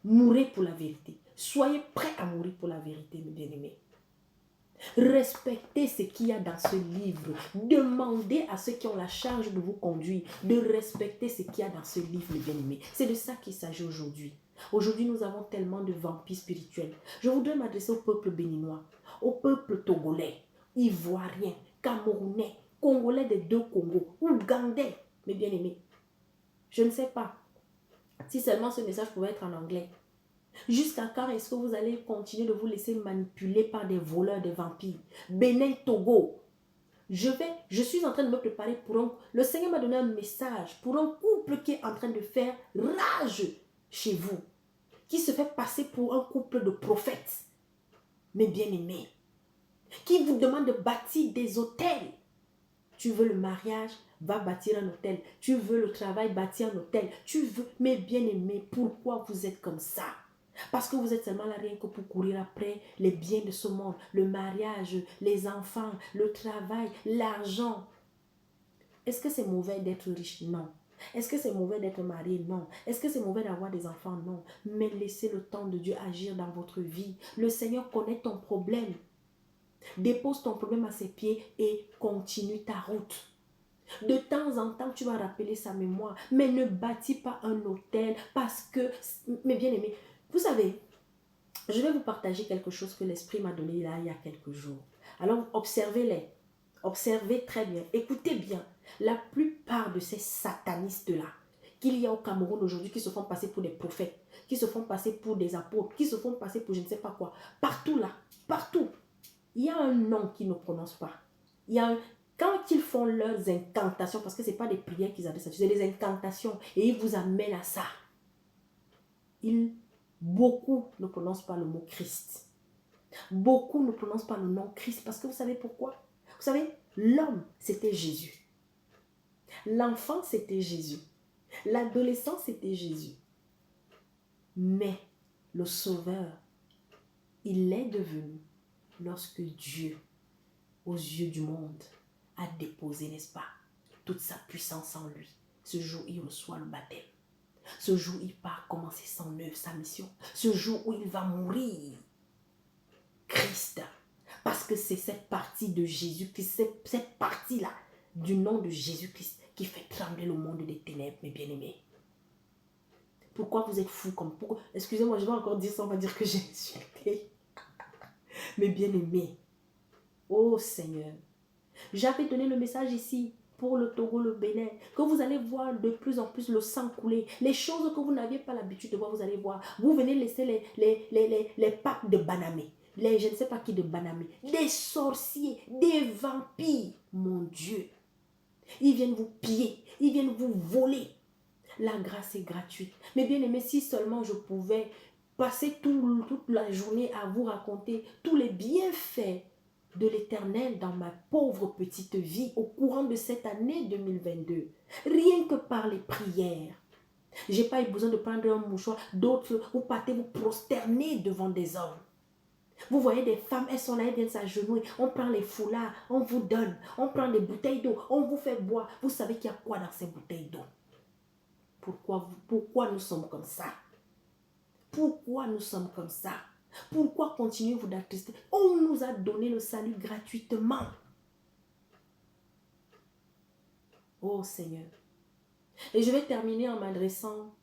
mourrez pour la vérité. Soyez prêts à mourir pour la vérité, mes bien-aimés. Respectez ce qu'il y a dans ce livre. Demandez à ceux qui ont la charge de vous conduire de respecter ce qu'il y a dans ce livre, mes bien-aimés. C'est de ça qu'il s'agit aujourd'hui. Aujourd'hui, nous avons tellement de vampires spirituels. Je voudrais m'adresser au peuple béninois, au peuple togolais, ivoirien, camerounais, congolais des deux Congos, ougandais, mes bien-aimés. Je ne sais pas si seulement ce message pouvait être en anglais. Jusqu'à quand est-ce que vous allez continuer de vous laisser manipuler par des voleurs, des vampires? Bénin, Togo. Je suis en train de me préparer pour un... Le Seigneur m'a donné un message pour un couple qui est en train de faire rage chez vous. Qui se fait passer pour un couple de prophètes. Mes bien-aimés. Qui vous demande de bâtir des hôtels. Tu veux le mariage, va bâtir un hôtel. Tu veux le travail, bâtir un hôtel. Tu veux... Mes bien-aimés, pourquoi vous êtes comme ça? Parce que vous êtes seulement là rien que pour courir après les biens de ce monde, le mariage, les enfants, le travail, l'argent. Est-ce que c'est mauvais d'être riche? Non. Est-ce que c'est mauvais d'être marié? Non. Est-ce que c'est mauvais d'avoir des enfants? Non. Mais laissez le temps de Dieu agir dans votre vie. Le Seigneur connaît ton problème. Dépose ton problème à ses pieds et continue ta route. De temps en temps, tu vas rappeler sa mémoire. Mais ne bâtis pas un hôtel parce que, mes bien-aimés, vous savez, je vais vous partager quelque chose que l'Esprit m'a donné là il y a quelques jours. Alors, observez-les. Observez très bien. Écoutez bien. La plupart de ces satanistes-là qu'il y a au Cameroun aujourd'hui qui se font passer pour des prophètes, qui se font passer pour des apôtres, qui se font passer pour je ne sais pas quoi. Partout là, partout. Il y a un nom qu'ils ne prononcent pas. Il y a un... Quand ils font leurs incantations, parce que ce n'est pas des prières qu'ils adressent, c'est des incantations, et ils vous amènent à ça. Beaucoup ne prononcent pas le mot Christ. Beaucoup ne prononcent pas le nom Christ, parce que vous savez pourquoi? Vous savez, l'homme, c'était Jésus. L'enfant, c'était Jésus. L'adolescent, c'était Jésus. Mais le Sauveur, il est devenu lorsque Dieu, aux yeux du monde, a déposé, n'est-ce pas, toute sa puissance en lui. Ce jour, il reçoit le baptême. Ce jour, il part commencer son œuvre, sa mission. Ce jour où il va mourir. Christ. Parce que c'est cette partie de Jésus-Christ, cette partie-là, du nom de Jésus-Christ, qui fait trembler le monde des ténèbres, mes bien-aimés. Pourquoi vous êtes fous comme... Excusez-moi, je vais encore dire ça, on va dire que j'ai insulté. Mes bien-aimés. Oh Seigneur. J'avais donné le message ici pour le Togo, le Bénin, que vous allez voir de plus en plus le sang couler. Les choses que vous n'aviez pas l'habitude de voir, vous allez voir. Vous venez laisser les papes de Banamé. Je ne sais pas qui de Banamé. Des sorciers, des vampires. Mon Dieu. Ils viennent vous piller. Ils viennent vous voler. La grâce est gratuite. Mais bien aimé, si seulement je pouvais passer toute la journée à vous raconter tous les bienfaits de l'Éternel dans ma pauvre petite vie au courant de cette année 2022. Rien que par les prières. Je n'ai pas eu besoin de prendre un mouchoir. D'autres, vous partez vous prosterner devant des hommes. Vous voyez des femmes, elles sont là, elles viennent s'agenouiller. On prend les foulards, on vous donne. On prend des bouteilles d'eau, on vous fait boire. Vous savez qu'il y a quoi dans ces bouteilles d'eau? Pourquoi nous sommes comme ça? Pourquoi nous sommes comme ça? Pourquoi continuez-vous d'attrister? On nous a donné le salut gratuitement. Oh Seigneur. Et je vais terminer en m'adressant.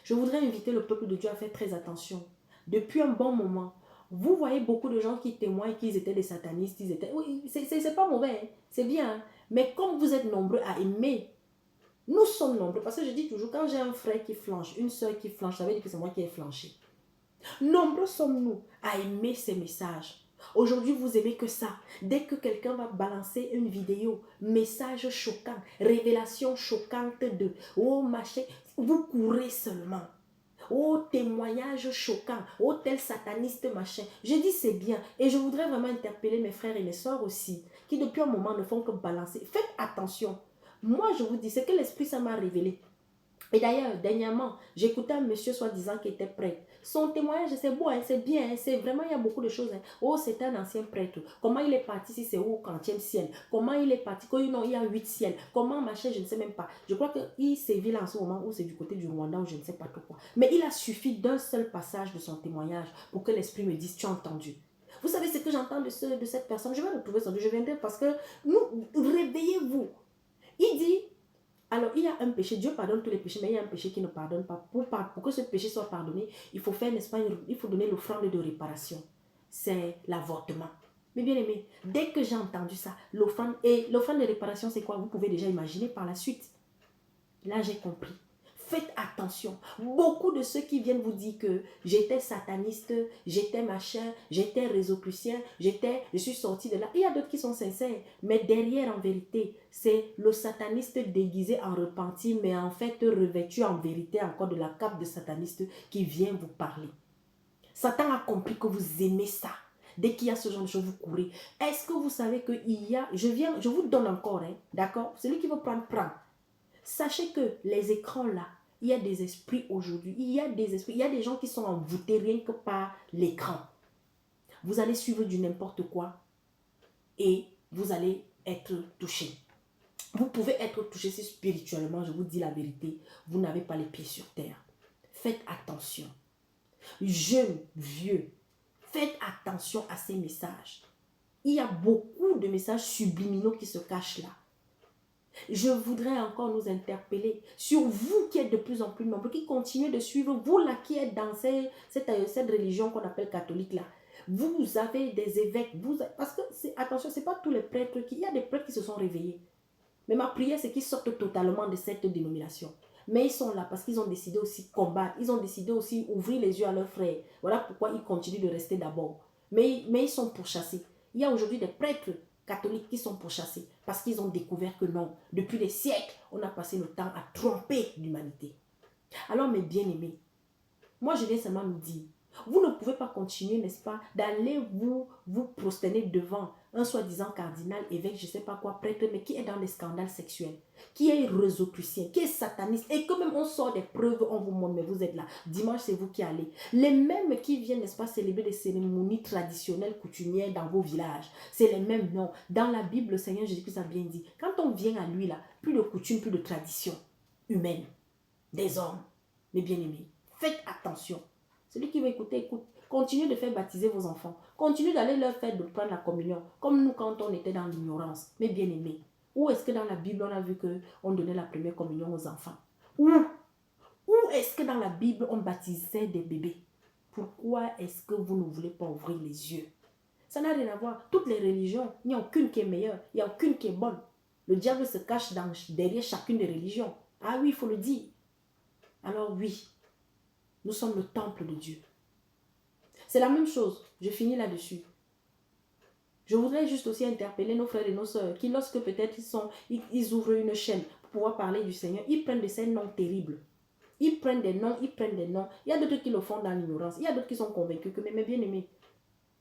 Je voudrais inviter le peuple de Dieu à faire très attention. Depuis un bon moment, vous voyez beaucoup de gens qui témoignent qu'ils étaient des satanistes. Oui, c'est pas mauvais, hein, c'est bien. Hein. Mais comme vous êtes nombreux à aimer, Nous sommes nombreux. Parce que je dis toujours, quand j'ai un frère qui flanche, une soeur qui flanche, ça veut dire que c'est moi qui ai flanché. Nombreux sommes-nous à aimer ces messages. Aujourd'hui, vous aimez que ça. Dès que quelqu'un va balancer une vidéo, message choquant, révélation choquante de « Oh, machin », vous courez seulement. Oh, témoignage choquant. Oh, tel sataniste machin. Je dis c'est bien. Et je voudrais vraiment interpeller mes frères et mes soeurs aussi, qui depuis un moment ne font que balancer. Faites attention. Moi, je vous dis, c'est que l'Esprit ça m'a révélé. Et d'ailleurs, dernièrement, j'écoutais un monsieur soi-disant qui était prêtre. Son témoignage, c'est beau, hein, c'est bien, hein, c'est vraiment, il y a beaucoup de choses. Hein. Oh, c'est un ancien prêtre. Comment il est parti si c'est au 40e ciel? Comment il est parti? Non, il y a 8 ciels. Comment machin, je ne sais même pas. Je crois qu'il sévit là en ce moment où c'est du côté du Rwanda ou je ne sais pas trop quoi. Mais il a suffi d'un seul passage de son témoignage pour que l'Esprit me dise, tu as entendu. Vous savez ce que j'entends de cette personne? Je vais retrouver son nom, je viendrai parce que nous, réveillez-vous. Il dit, alors, il y a un péché, Dieu pardonne tous les péchés, mais il y a un péché qui ne pardonne pas. Pour que ce péché soit pardonné, il faut faire, n'est-ce pas, il faut donner l'offrande de réparation. C'est l'avortement. Mais bien aimé, dès que j'ai entendu ça, l'offrande de réparation, c'est quoi? Vous pouvez déjà imaginer par la suite. Là, j'ai compris. Faites attention. Beaucoup de ceux qui viennent vous dire que j'étais sataniste, j'étais machin, j'étais résocrucien, je suis sorti de là. Il y a d'autres qui sont sincères. Mais derrière, en vérité, c'est le sataniste déguisé en repenti, mais en fait revêtu en vérité encore de la cape de sataniste qui vient vous parler. Satan a compris que vous aimez ça. Dès qu'il y a ce genre de choses, vous courez. Est-ce que vous savez qu'il y a... Je vous donne encore, hein, d'accord? Celui qui veut prendre, prend. Sachez que les écrans là, il y a des esprits aujourd'hui, il y a des gens qui sont envoûtés rien que par l'écran. Vous allez suivre du n'importe quoi et vous allez être touché. Vous pouvez être touché si spirituellement, je vous dis la vérité, vous n'avez pas les pieds sur terre. Faites attention. Jeunes, vieux, faites attention à ces messages. Il y a beaucoup de messages subliminaux qui se cachent là. Je voudrais encore nous interpeller sur vous qui êtes de plus en plus nombreux, qui continuez de suivre, vous là qui êtes dans cette religion qu'on appelle catholique là. Vous avez des évêques, parce que, attention, ce n'est pas tous les prêtres, il y a des prêtres qui se sont réveillés. Mais ma prière, c'est qu'ils sortent totalement de cette dénomination. Mais ils sont là parce qu'ils ont décidé aussi combattre, ils ont décidé aussi ouvrir les yeux à leurs frères. Voilà pourquoi ils continuent de rester d'abord. Mais ils sont pourchassés. Il y a aujourd'hui des prêtres catholiques qui sont pourchassés parce qu'ils ont découvert que non, depuis des siècles, on a passé le temps à tromper l'humanité. Alors mes bien-aimés, moi je viens seulement nous dire, vous ne pouvez pas continuer, n'est-ce pas, d'aller vous prosterner devant un soi-disant cardinal, évêque, je ne sais pas quoi, prêtre, mais qui est dans les scandales sexuels, qui est rosicrucien, qui est sataniste, et que même on sort des preuves, on vous montre, mais vous êtes là. Dimanche, c'est vous qui allez. Les mêmes qui viennent, n'est-ce pas, célébrer des cérémonies traditionnelles, coutumières dans vos villages, c'est les mêmes, non. Dans la Bible, le Seigneur Jésus-Christ a bien dit, quand on vient à lui, là, plus de coutumes, plus de traditions humaines, des hommes, mes bien-aimés, faites attention. Celui qui veut écouter, écoute. Continuez de faire baptiser vos enfants. Continuez d'aller leur faire de prendre la communion. Comme nous quand on était dans l'ignorance. Mais bien aimés, où est-ce que dans la Bible on a vu qu'on donnait la première communion aux enfants? Où est-ce que dans la Bible on baptisait des bébés? Pourquoi est-ce que vous ne voulez pas ouvrir les yeux? Ça n'a rien à voir. Toutes les religions, il n'y a aucune qui est meilleure. Il n'y a aucune qui est bonne. Le diable se cache derrière chacune des religions. Ah oui, il faut le dire. Alors oui, nous sommes le temple de Dieu. C'est la même chose. Je finis là-dessus. Je voudrais juste aussi interpeller nos frères et nos sœurs qui, lorsque peut-être ils ouvrent une chaîne pour pouvoir parler du Seigneur, ils prennent de ces noms terribles. Ils prennent des noms. Il y a d'autres qui le font dans l'ignorance. Il y a d'autres qui sont convaincus que, mais bien aimés,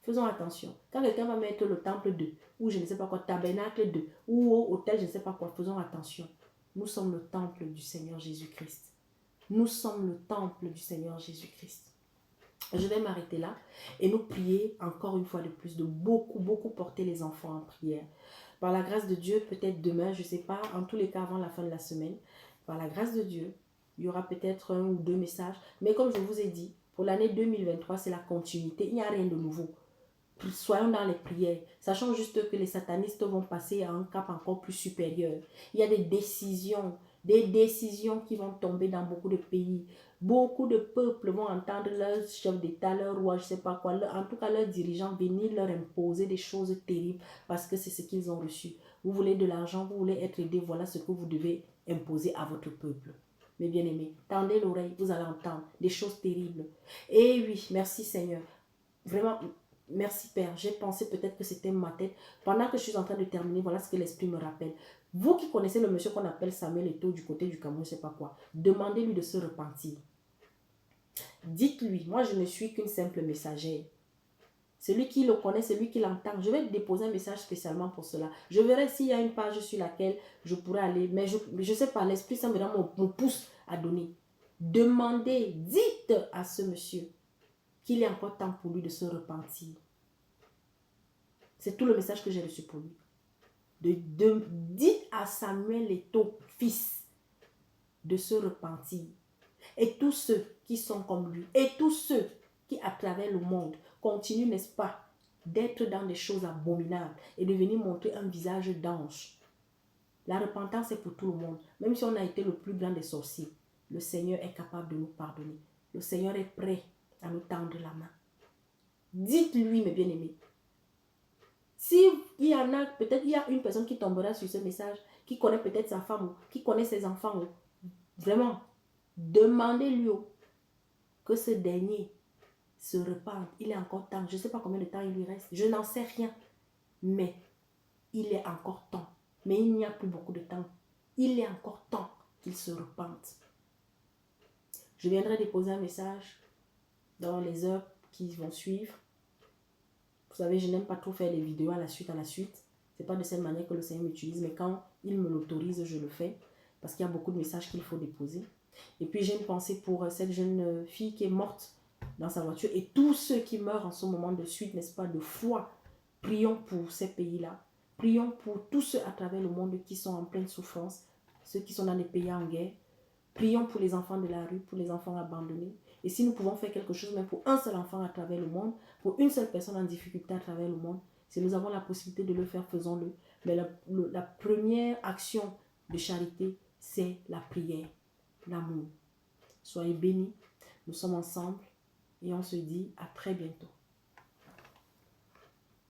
faisons attention. Quand quelqu'un va mettre le temple 2, ou je ne sais pas quoi, tabernacle 2, ou hôtel, je ne sais pas quoi, faisons attention. Nous sommes le temple du Seigneur Jésus-Christ. Nous sommes le temple du Seigneur Jésus-Christ. Je vais m'arrêter là et nous prier encore une fois de plus, de beaucoup porter les enfants en prière. Par la grâce de Dieu, peut-être demain, je ne sais pas, en tous les cas avant la fin de la semaine, par la grâce de Dieu, il y aura peut-être 1 ou 2 messages. Mais comme je vous ai dit, pour l'année 2023, c'est la continuité. Il n'y a rien de nouveau. Soyons dans les prières. Sachant juste que les satanistes vont passer à un cap encore plus supérieur. Il y a des décisions qui vont tomber dans beaucoup de pays. Beaucoup de peuples vont entendre leur chef d'État, leur roi, je ne sais pas quoi, en tout cas leurs dirigeants venir leur imposer des choses terribles parce que c'est ce qu'ils ont reçu. Vous voulez de l'argent, vous voulez être aidé, voilà ce que vous devez imposer à votre peuple. Mes bien-aimés, tendez l'oreille, vous allez entendre des choses terribles. Et oui, merci Seigneur. Vraiment, merci Père. J'ai pensé peut-être que c'était ma tête. Pendant que je suis en train de terminer, voilà ce que l'Esprit me rappelle. Vous qui connaissez le monsieur qu'on appelle Samuel Eto'o du côté du Cameroun, je ne sais pas quoi, demandez-lui de se repentir. Dites-lui, moi je ne suis qu'une simple messagère. Celui qui le connaît, celui qui l'entend. Je vais déposer un message spécialement pour cela. Je verrai s'il y a une page sur laquelle je pourrais aller. Mais je ne sais pas, l'Esprit Saint vraiment me pousse à donner. Demandez, dites à ce monsieur qu'il est encore temps pour lui de se repentir. C'est tout le message que j'ai reçu pour lui. Dites à Samuel Eto'o, fils, de se repentir. Et tous ceux qui sont comme lui, et tous ceux qui à travers le monde continuent, n'est-ce pas, d'être dans des choses abominables et de venir montrer un visage d'ange. La repentance est pour tout le monde. Même si on a été le plus grand des sorciers, le Seigneur est capable de nous pardonner. Le Seigneur est prêt à nous tendre la main. Dites-lui, mes bien-aimés, s'il y en a, peut-être il y a une personne qui tombera sur ce message, qui connaît peut-être sa femme, qui connaît ses enfants, vraiment, demandez-lui que ce dernier se repente. Il est encore temps. Je ne sais pas combien de temps il lui reste. Je n'en sais rien. Mais il est encore temps. Mais il n'y a plus beaucoup de temps. Il est encore temps qu'il se repente. Je viendrai déposer un message dans les heures qui vont suivre. Vous savez, je n'aime pas trop faire des vidéos à la suite. Ce n'est pas de cette manière que le Seigneur m'utilise. Mais quand il me l'autorise, je le fais. Parce qu'il y a beaucoup de messages qu'il faut déposer. Et puis j'ai une pensée pour cette jeune fille qui est morte dans sa voiture. Et tous ceux qui meurent en ce moment de suite, n'est-ce pas, de foi. Prions pour ces pays-là. Prions pour tous ceux à travers le monde qui sont en pleine souffrance. Ceux qui sont dans des pays en guerre. Prions pour les enfants de la rue, pour les enfants abandonnés. Et si nous pouvons faire quelque chose, même pour un seul enfant à travers le monde, pour une seule personne en difficulté à travers le monde, si nous avons la possibilité de le faire, faisons-le. Mais la première action de charité, c'est la prière, l'amour. Soyez bénis, nous sommes ensemble et on se dit à très bientôt.